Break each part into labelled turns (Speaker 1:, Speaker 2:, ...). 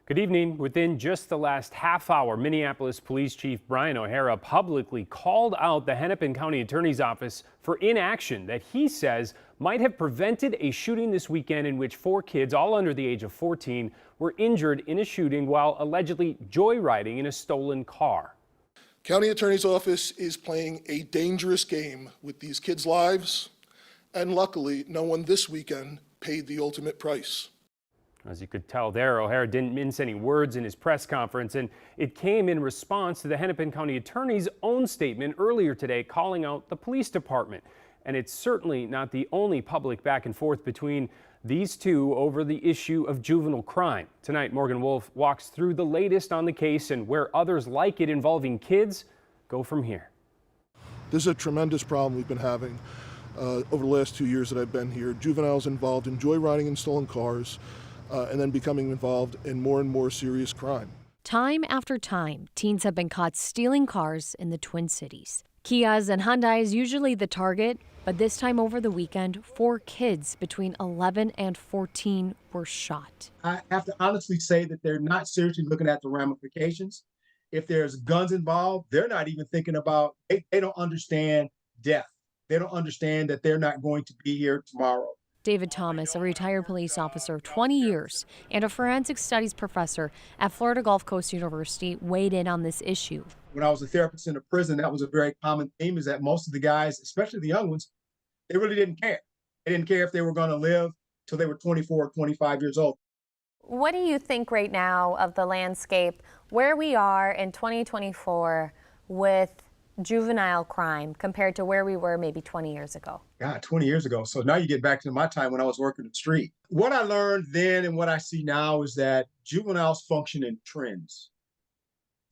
Speaker 1: Good evening. Within just the last half hour, Minneapolis Police Chief Brian O'Hara publicly called out the Hennepin County Attorney's Office for inaction that he says might have prevented a shooting this weekend in which 4 kids, all under the age of 14, were injured in a shooting while allegedly joyriding in a stolen car.
Speaker 2: County Attorney's Office is playing a dangerous game with these kids' lives, and luckily, no one this weekend paid the ultimate price.
Speaker 1: As you could tell there, O'Hara didn't mince any words in his press conference, and it came in response to the Hennepin County Attorney's own statement earlier today calling out the police department. And it's certainly not the only public back and forth between these two over the issue of juvenile crime. Tonight, Morgan Wolf walks through the latest on the case and where others like it involving kids go from here.
Speaker 2: This is a tremendous problem we've been having over the last 2 years that I've been here. Juveniles involved in joyriding in stolen cars, and then becoming involved in more and more serious crime.
Speaker 3: Time after time, teens have been caught stealing cars in the Twin Cities. Kias and Hyundais usually the target, but this time over the weekend, 4 kids between 11 and 14 were shot.
Speaker 4: I have to honestly say that they're not seriously looking at the ramifications. If there's guns involved, they're not even thinking about, they don't understand death. They don't understand that they're not going to be here tomorrow.
Speaker 3: David Thomas, a retired police officer of 20 years and a forensic studies professor at Florida Gulf Coast University, weighed in on this issue.
Speaker 4: When I was a therapist in a prison, that was a very common theme, is that most of the guys, especially the young ones, they really didn't care. They didn't care if they were going to live till they were 24 or 25 years old.
Speaker 5: What do you think right now of the landscape, where we are in 2024 with juvenile crime compared to where we were maybe 20 years ago?
Speaker 4: God, 20 years ago. So now you get back to my time when I was working the street. What I learned then and what I see now is that juveniles function in trends.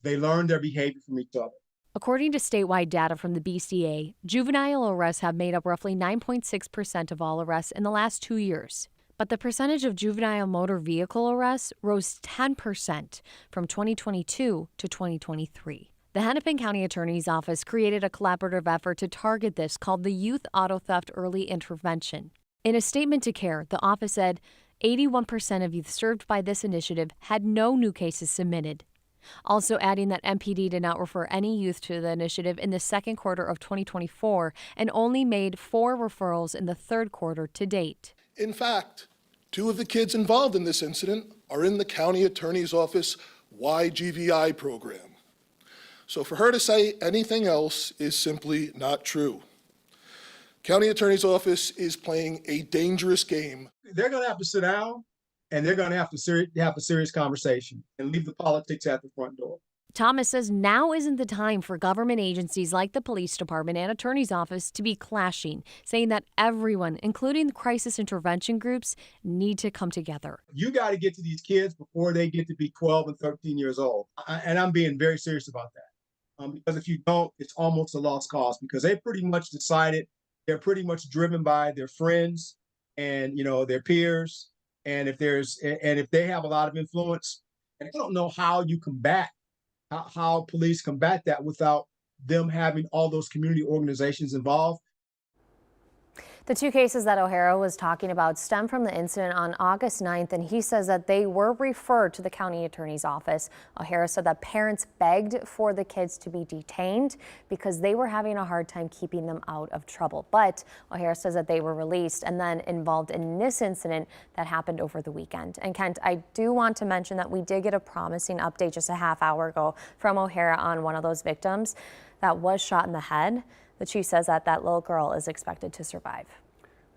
Speaker 4: They learn their behavior from each other.
Speaker 3: According to statewide data from the BCA, juvenile arrests have made up roughly 9.6% of all arrests in the last 2 years. But the percentage of juvenile motor vehicle arrests rose 10% from 2022 to 2023. The Hennepin County Attorney's Office created a collaborative effort to target this called the Youth Auto Theft Early Intervention. In a statement to CARE, the office said 81% of youth served by this initiative had no new cases submitted. Also adding that MPD did not refer any youth to the initiative in the second quarter of 2024 and only made 4 referrals in the third quarter to date.
Speaker 2: In fact, 2 of the kids involved in this incident are in the County Attorney's Office YGVI program. So for her to say anything else is simply not true. County Attorney's Office is playing a dangerous game.
Speaker 4: They're going to have to sit down and they're going to have a serious conversation and leave the politics at the front door.
Speaker 3: Thomas says now isn't the time for government agencies like the police department and attorney's office to be clashing, saying that everyone, including the crisis intervention groups, need to come together.
Speaker 4: You got to get to these kids before they get to be 12 and 13 years old. And I'm being very serious about that. Because if you don't, it's almost a lost cause, because they pretty much decided, they're pretty much driven by their friends and, their peers. And if they have a lot of influence, and I don't know how you combat, how police combat that without them having all those community organizations involved.
Speaker 5: The 2 cases that O'Hara was talking about stem from the incident on August 9th, and he says that they were referred to the county attorney's office. O'Hara said that parents begged for the kids to be detained because they were having a hard time keeping them out of trouble. But O'Hara says that they were released and then involved in this incident that happened over the weekend. And Kent, I do want to mention that we did get a promising update just a half hour ago from O'Hara on one of those victims that was shot in the head. The chief says that that little girl is expected to survive.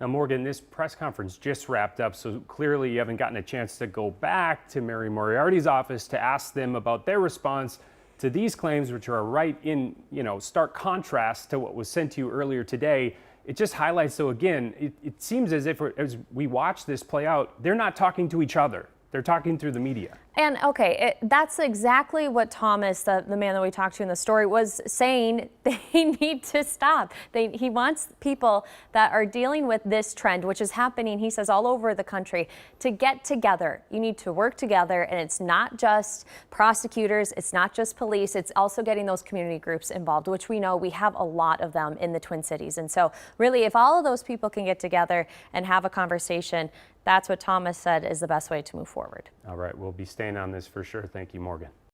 Speaker 1: Now, Morgan, this press conference just wrapped up, so clearly you haven't gotten a chance to go back to Mary Moriarty's office to ask them about their response to these claims, which are right in, stark contrast to what was sent to you earlier today. It just highlights, though, again, it seems as if as we watch this play out, they're not talking to each other. They're talking through the media.
Speaker 5: And okay, that's exactly what Thomas, the man that we talked to in the story, was saying. They need to stop. He wants people that are dealing with this trend, which is happening, he says, all over the country, to get together. You need to work together, and it's not just prosecutors, it's not just police, it's also getting those community groups involved, which we know we have a lot of them in the Twin Cities. And so really, if all of those people can get together and have a conversation, That's what Thomas said is the best way to move forward.
Speaker 1: All right, we'll be staying on this for sure. Thank you, Morgan.